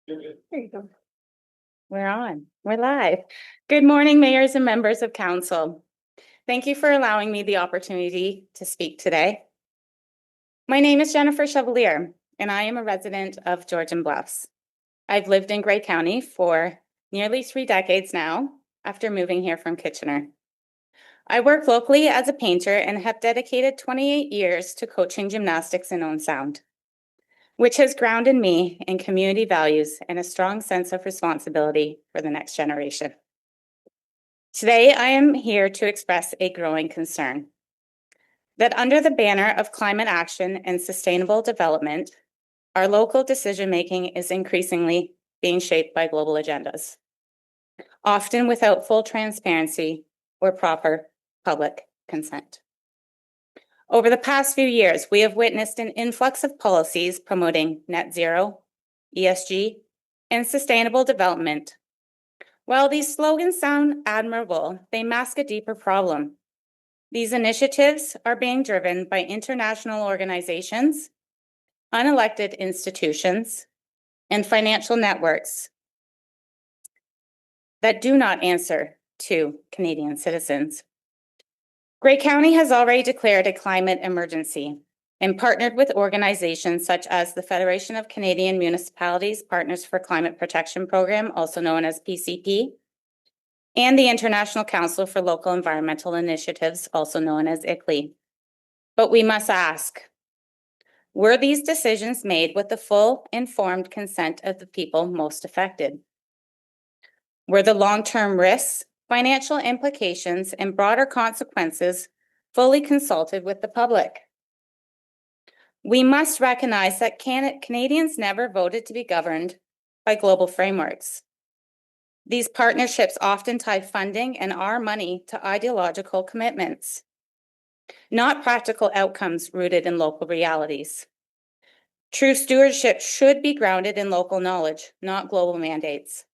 There you go. We're on. We're live. Good morning, mayors and members of council. Thank you for allowing me the opportunity to speak today. My name is Jennifer Chevalier, and I am a resident of Georgian Bluffs. I've lived in Grey County for nearly 3 decades now after moving here from Kitchener. I work locally as a painter and have dedicated 28 years to coaching gymnastics in own sound, which has grounded me in community values and a strong sense of responsibility for the next generation. Today, I am here to express a growing concern that under the banner of climate action and sustainable development, our local decision-making is increasingly being shaped by global agendas, often without full transparency or proper public consent. Over the past few years, we have witnessed an influx of policies promoting net zero, ESG, and sustainable development. While these slogans sound admirable, they mask a deeper problem. These initiatives are being driven by international organizations, unelected institutions, and financial networks that do not answer to Canadian citizens. Grey County has already declared a climate emergency and partnered with organizations such as the Federation of Canadian Municipalities Partners for Climate Protection Program, also known as PCP, and the International Council for Local Environmental Initiatives, also known as KICLEI. But we must ask, were these decisions made with the full informed consent of the people most affected? Were the long-term risks, financial implications, and broader consequences fully consulted with the public? We must recognize that Canadians never voted to be governed by global frameworks. These partnerships often tie funding and our money to ideological commitments, not practical outcomes rooted in local realities. True stewardship should be grounded in local knowledge, not global mandates.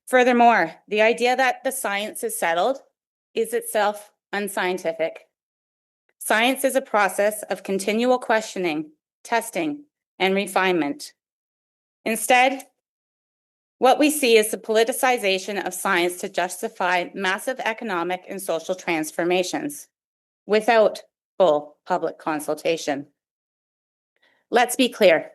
Furthermore, the idea that the science is settled is itself unscientific. Science is a process of continual questioning, testing, and refinement. Instead, what we see is the politicization of science to justify massive economic and social transformations without full public consultation. Let's be clear.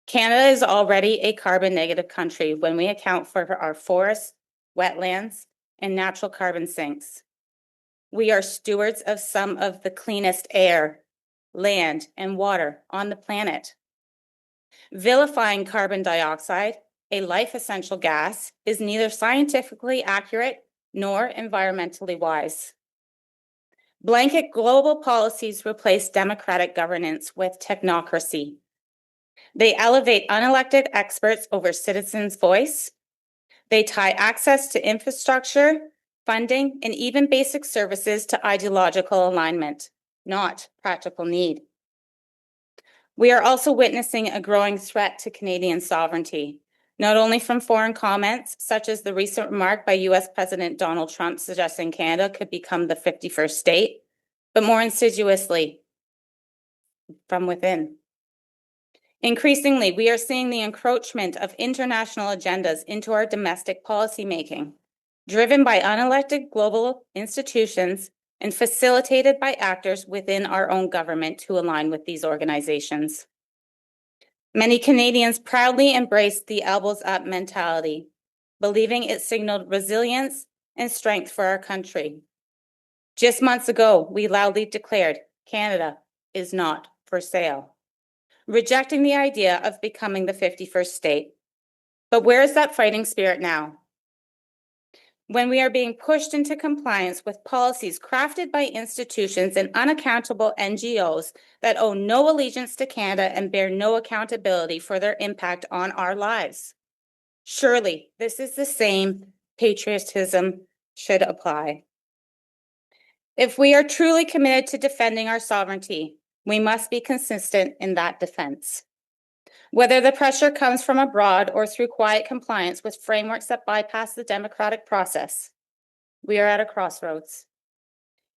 Canada is already a carbon negative country when we account for our forests, wetlands, and natural carbon sinks. We are stewards of some of the cleanest air, land, and water on the planet. Vilifying carbon dioxide, a life essential gas, is neither scientifically accurate nor environmentally wise. Blanket global policies replace democratic governance with technocracy. They elevate unelected experts over citizens' voice. They tie access to infrastructure, funding, and even basic services to ideological alignment, not practical need. We are also witnessing a growing threat to Canadian sovereignty, not only from foreign comments, such as the recent remark by US President Donald Trump suggesting Canada could become the 51st state, but more insidiously from within. Increasingly, we are seeing the encroachment of international agendas into our domestic policymaking, driven by unelected global institutions and facilitated by actors within our own government who align with these organizations. Many Canadians proudly embraced the elbows up mentality, believing it signaled resilience and strength for our country. Just months ago, we loudly declared Canada is not for sale, rejecting the idea of becoming the 51st state. But where is that fighting spirit now? When we are being pushed into compliance with policies crafted by institutions and unaccountable NGOs that owe no allegiance to Canada and bear no accountability for their impact on our lives. Surely, this is the same patriotism should apply. If we are truly committed to defending our sovereignty, we must be consistent in that defense. Whether the pressure comes from abroad or through quiet compliance with frameworks that bypass the democratic process, we are at a crossroads.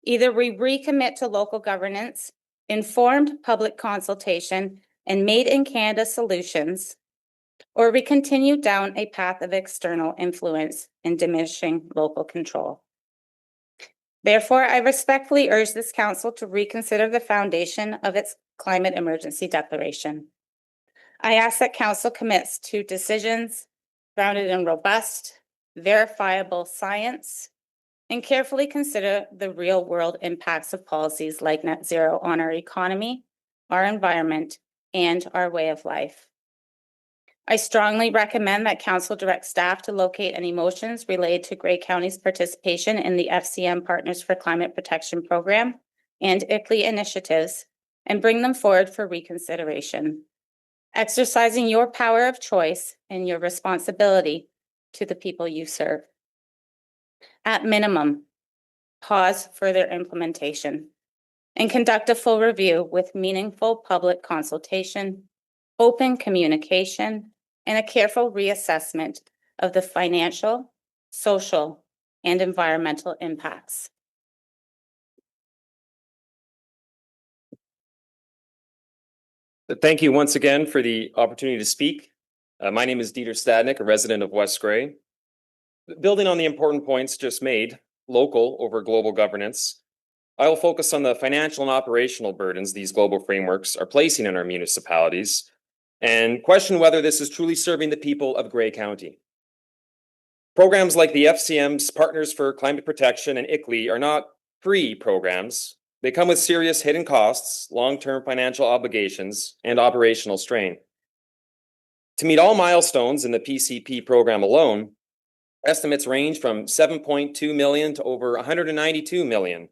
Either we recommit to local governance, informed public consultation, and made in Canada solutions, or we continue down a path of external influence and diminishing local control. Therefore, I respectfully urge this council to reconsider the foundation of its climate emergency declaration. I ask that council commits to decisions grounded in robust, verifiable science, and carefully consider the real-world impacts of policies like net zero on our economy, our environment, and our way of life. I strongly recommend that council direct staff to locate any motions related to Grey County's participation in the FCM Partners for Climate Protection Program and KICLEI initiatives and bring them forward for reconsideration, exercising your power of choice and your responsibility to the people you serve. At minimum, pause further implementation and conduct a full review with meaningful public consultation, open communication, and a careful reassessment of the financial, social, and environmental impacts. Thank you once again for the opportunity to speak. My name is Dieter Stadnik, a resident of West Grey. Building on the important points just made, local over global governance, I will focus on the financial and operational burdens these global frameworks are placing on our municipalities and question whether this is truly serving the people of Grey County. Programs like the FCM's Partners for Climate Protection and KICLEI are not free programs. They come with serious hidden costs, long-term financial obligations, and operational strain. To meet all milestones in the PCP program alone, estimates range from $7.2 million to over $192 million.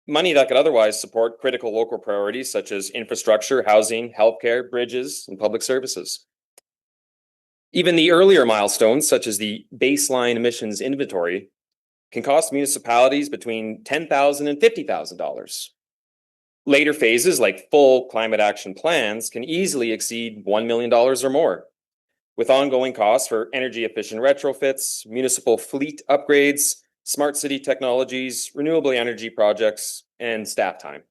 Money that could otherwise support critical local priorities such as infrastructure, housing, healthcare, bridges, and public services. Even the earlier milestones, such as the baseline emissions inventory, can cost municipalities between $10,000 and $50,000. Later phases, like full climate action plans, can easily exceed $1 million or more, with ongoing costs for energy efficient retrofits, municipal fleet upgrades, smart city technologies, renewable energy projects, and staff time.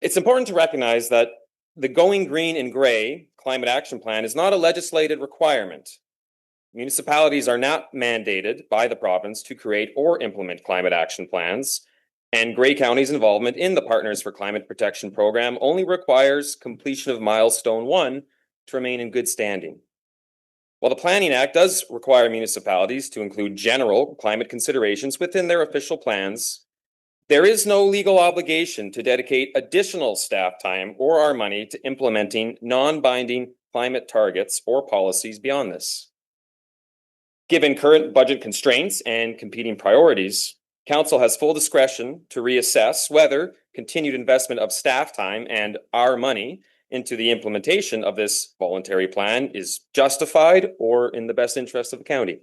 It's important to recognize that the Going Green in Grey Climate Action Plan is not a legislated requirement. Municipalities are not mandated by the province to create or implement climate action plans, and Grey County's involvement in the Partners for Climate Protection program only requires completion of milestone 1 to remain in good standing. While the Planning Act does require municipalities to include general climate considerations within their official plans, there is no legal obligation to dedicate additional staff time or our money to implementing non-binding climate targets or policies beyond this. Given current budget constraints and competing priorities, Council has full discretion to reassess whether continued investment of staff time and our money into the implementation of this voluntary plan is justified or in the best interest of the county.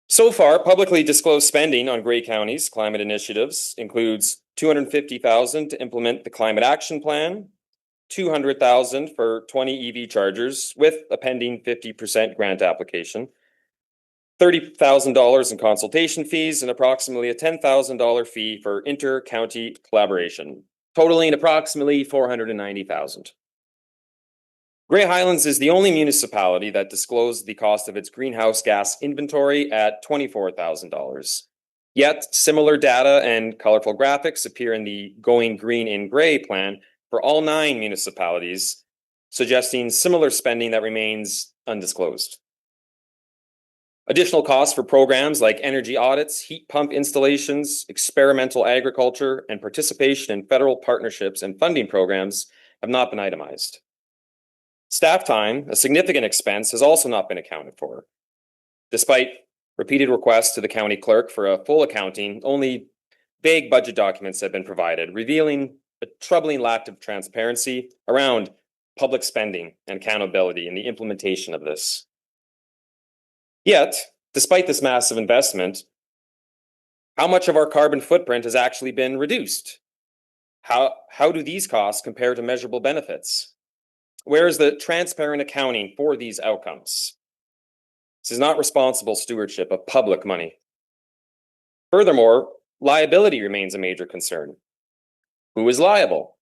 So far, publicly disclosed spending on Grey County's climate initiatives includes $250,000 to implement the Climate Action Plan, $200,000 for 20 EV chargers with a pending 50% grant application, $30,000 in consultation fees, and approximately a $10,000 fee for inter-county collaboration, totaling approximately $490,000. Grey Highlands is the only municipality that disclosed the cost of its greenhouse gas inventory at $24,000. Yet, similar data and colorful graphics appear in the Going Green in Grey plan for all 9 municipalities, suggesting similar spending that remains undisclosed. Additional costs for programs like energy audits, heat pump installations, experimental agriculture, and participation in federal partnerships and funding programs have not been itemized. Staff time, a significant expense, has also not been accounted for. Despite repeated requests to the county clerk for a full accounting, only vague budget documents have been provided, revealing a troubling lack of transparency around public spending and accountability in the implementation of this. Yet, despite this massive investment, how much of our carbon footprint has actually been reduced? How do these costs compare to measurable benefits? Where is the transparent accounting for these outcomes? This is not responsible stewardship of public money. Furthermore, liability remains a major concern. Who is liable?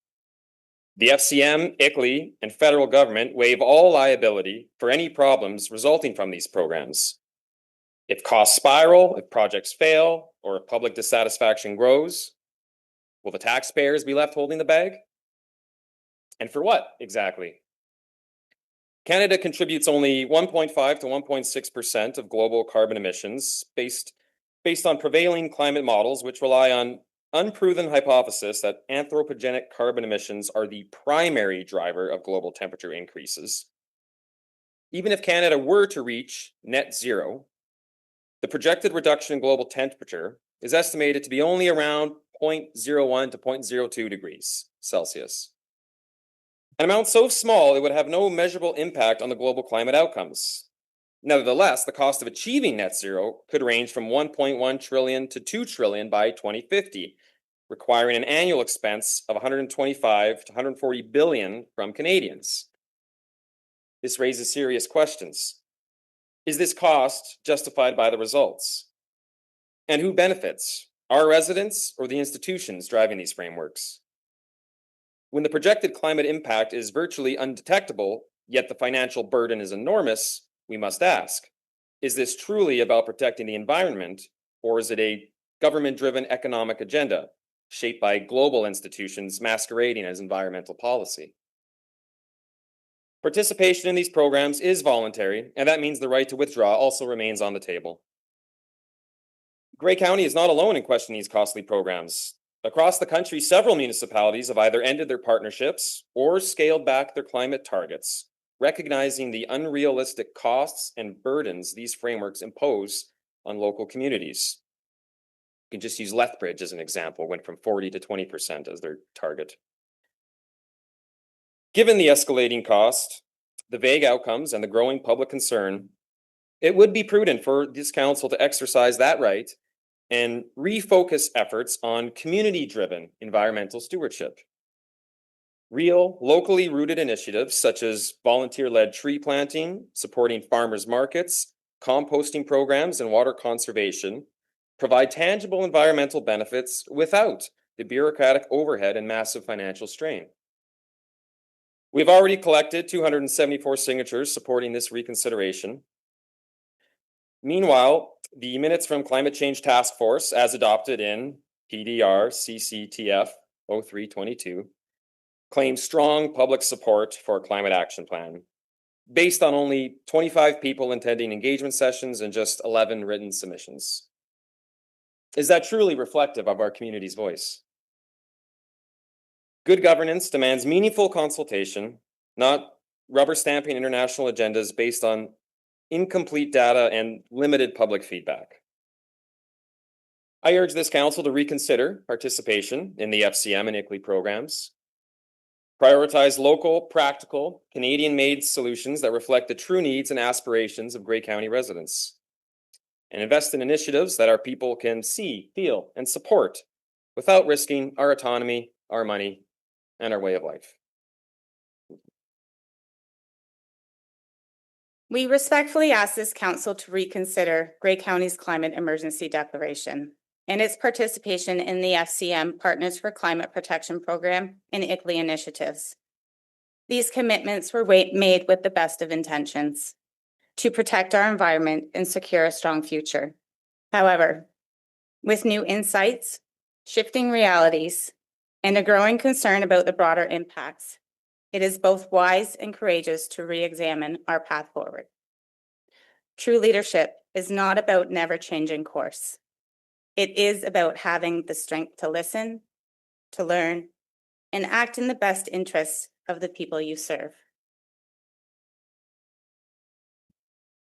The FCM, KICLEI, and federal government waive all liability for any problems resulting from these programs. If costs spiral, if projects fail, or if public dissatisfaction grows, will the taxpayers be left holding the bag? And for what exactly? Canada contributes only 1.5 to 1.6% of global carbon emissions based on prevailing climate models, which rely on unproven hypothesis that anthropogenic carbon emissions are the primary driver of global temperature increases. Even if Canada were to reach net zero, the projected reduction in global temperature is estimated to be only around 0.01 to 0.02 degrees Celsius. An amount so small it would have no measurable impact on the global climate outcomes. Nevertheless, the cost of achieving net zero could range from 1.1 trillion to 2 trillion by 2050, requiring an annual expense of 125 to 140 billion from Canadians. This raises serious questions. Is this cost justified by the results? And who benefits? Our residents or the institutions driving these frameworks? When the projected climate impact is virtually undetectable, yet the financial burden is enormous, we must ask, is this truly about protecting the environment, or is it a government-driven economic agenda shaped by global institutions masquerading as environmental policy? Participation in these programs is voluntary, and that means the right to withdraw also remains on the table. Grey County is not alone in questioning these costly programs. Across the country, several municipalities have either ended their partnerships or scaled back their climate targets, recognizing the unrealistic costs and burdens these frameworks impose on local communities. You can just use Lethbridge as an example, went from 40 to 20% as their target. Given the escalating cost, the vague outcomes, and the growing public concern, it would be prudent for this council to exercise that right and refocus efforts on community-driven environmental stewardship. Real, locally rooted initiatives such as volunteer-led tree planting, supporting farmers markets, composting programs, and water conservation provide tangible environmental benefits without the bureaucratic overhead and massive financial strain. We've already collected 274 signatures supporting this reconsideration. Meanwhile, the minutes from Climate Change Task Force, as adopted in PDR CCTF 0322, claim strong public support for a climate action plan, based on only 25 people attending engagement sessions and just 11 written submissions. Is that truly reflective of our community's voice? Good governance demands meaningful consultation, not rubber stamping international agendas based on incomplete data and limited public feedback. I urge this council to reconsider participation in the FCM and KICLEI programs, prioritize local, practical, Canadian-made solutions that reflect the true needs and aspirations of Grey County residents, and invest in initiatives that our people can see, feel, and support without risking our autonomy, our money, and our way of life. We respectfully ask this council to reconsider Grey County's climate emergency declaration and its participation in the FCM Partners for Climate Protection Program and KICLEI initiatives. These commitments were made with the best of intentions to protect our environment and secure a strong future. However, with new insights, shifting realities, and a growing concern about the broader impacts, it is both wise and courageous to re-examine our path forward. True leadership is not about never changing course. It is about having the strength to listen, to learn, and act in the best interests of the people you serve.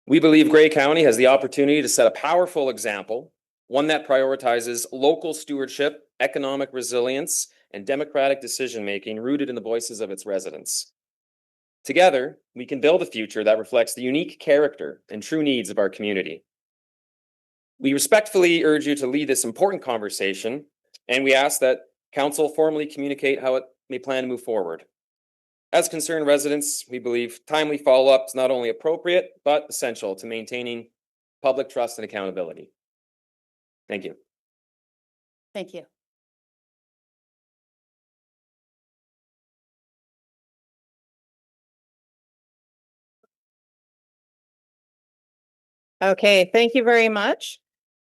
We believe Grey County has the opportunity to set a powerful example, one that prioritizes local stewardship, economic resilience, and democratic decision-making rooted in the voices of its residents. Together, we can build a future that reflects the unique character and true needs of our community. We respectfully urge you to lead this important conversation, and we ask that Council formally communicate how it may plan to move forward. As concerned residents, we believe timely follow-up is not only appropriate, but essential to maintaining public trust and accountability. Thank you. Thank you. Okay, thank you very much.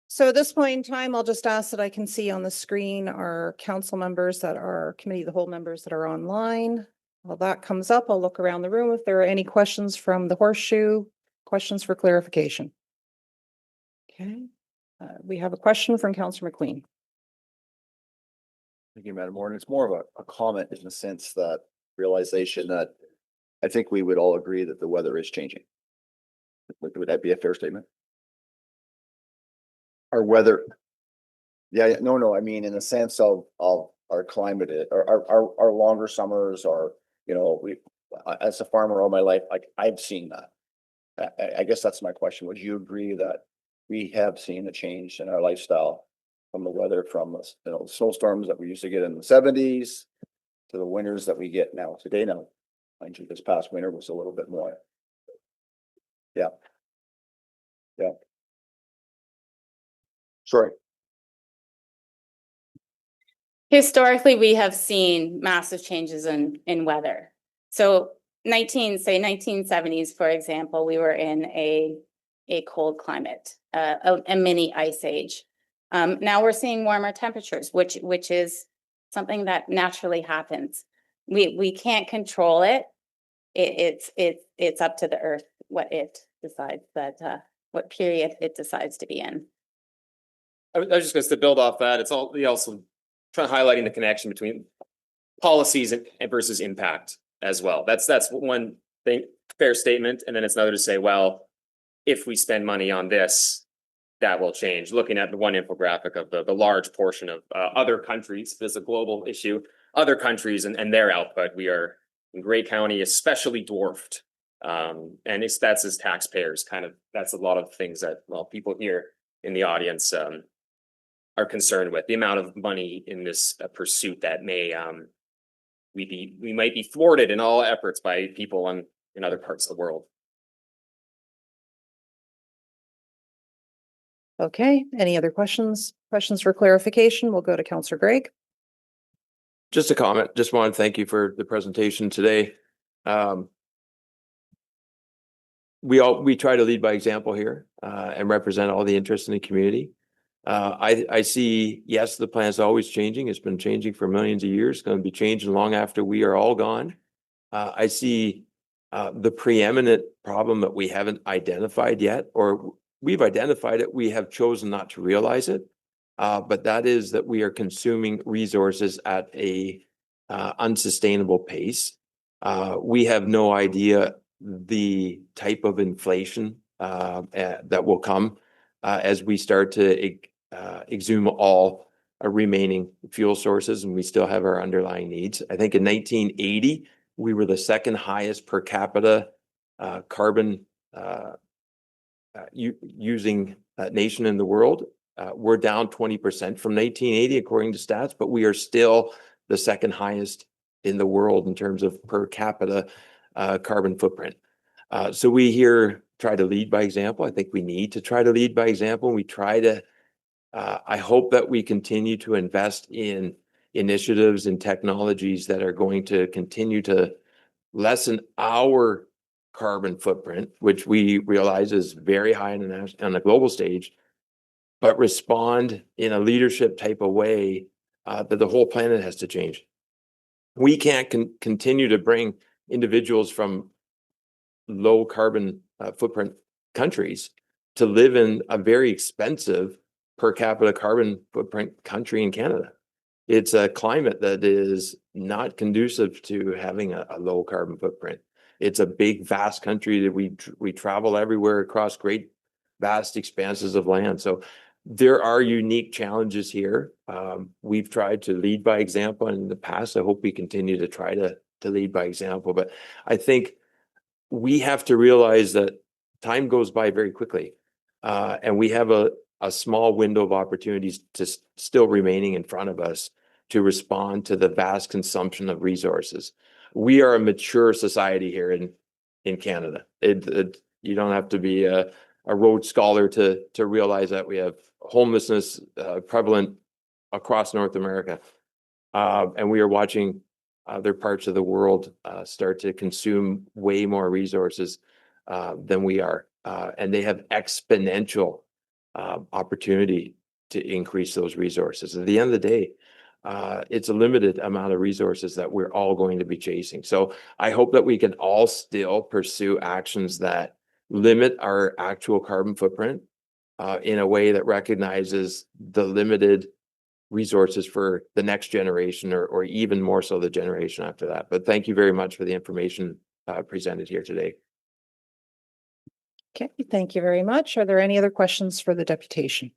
So at this point in time, I'll just ask that I can see on the screen our council members that are committee of the whole members that are online. While that comes up, I'll look around the room if there are any questions from the horseshoe, questions for clarification. Okay, we have a question from Councillor McQueen. Thank you, Madam Warden. It's more of a comment in the sense that realization that I think we would all agree that the weather is changing. Would that be a fair statement? Our weather. Yeah, no, I mean, in the sense of our climate, our longer summers are, as a farmer all my life, like I've seen that. I guess that's my question. Would you agree that we have seen a change in our lifestyle from the weather, from the snowstorms that we used to get in the 70s to the winters that we get now today? Now, mind you, this past winter was a little bit more. Yeah. Sorry. Historically, we have seen massive changes in weather. So 1970s, for example, we were in a cold climate, a mini ice age. Now we're seeing warmer temperatures, which is something that naturally happens. We can't control it. It's up to the earth what it decides that what period it decides to be in. I was just going to build off that. It's all also trying highlighting the connection between policies and versus impact as well. That's one thing, fair statement. And then it's another to say, well, if we spend money on this, that will change. Looking at the one infographic of the large portion of other countries, there's a global issue, other countries and their output, we are in Grey County especially dwarfed. And that's as taxpayers that's a lot of things that, well, people here in the audience are concerned with the amount of money in this pursuit that may we might be thwarted in all efforts by people in other parts of the world. Okay, any other questions? Questions for clarification? We'll go to Councillor Greg. Just a comment. Just want to thank you for the presentation today. We try to lead by example here and represent all the interests in the community. I see, yes, the plan is always changing. It's been changing for millions of years. It's going to be changing long after we are all gone. I see the preeminent problem that we haven't identified yet, or we've identified it, we have chosen not to realize it. But that is that we are consuming resources at a unsustainable pace. We have no idea the type of inflation that will come as we start to exhume all remaining fuel sources, and we still have our underlying needs. I think in 1980, we were the second highest per capita carbon using nation in the world. We're down 20% from 1980, according to stats, but we are still the second highest in the world in terms of per capita carbon footprint. So we here try to lead by example. I think we need to try to lead by example. We try to, I hope that we continue to invest in initiatives and technologies that are going to continue to lessen our carbon footprint, which we realize is very high on the global stage, but respond in a leadership type of way that the whole planet has to change. We can't continue to bring individuals from low carbon footprint countries to live in a very expensive per capita carbon footprint country in Canada. It's a climate that is not conducive to having a low carbon footprint. It's a big, vast country that we travel everywhere across great, vast expanses of land. So there are unique challenges here. We've tried to lead by example in the past. I hope we continue to try to lead by example. But I think we have to realize that time goes by very quickly. And we have a small window of opportunities still remaining in front of us to respond to the vast consumption of resources. We are a mature society here in Canada. You don't have to be a Rhodes Scholar to realize that we have homelessness prevalent across North America. And we are watching other parts of the world start to consume way more resources than we are. and they have exponential opportunity to increase those resources. At the end of the day, it's a limited amount of resources that we're all going to be chasing. So I hope that we can all still pursue actions that limit our actual carbon footprint in a way that recognizes the limited resources for the next generation, or even more so the generation after that. But thank you very much for the information presented here today. Okay, thank you very much. Are there any other questions for the deputation?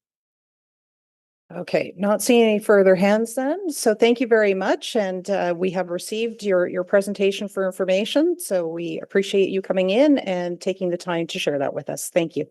Okay, not seeing any further hands then. So thank you very much. And we have received your presentation for information. So we appreciate you coming in and taking the time to share that with us. Thank you.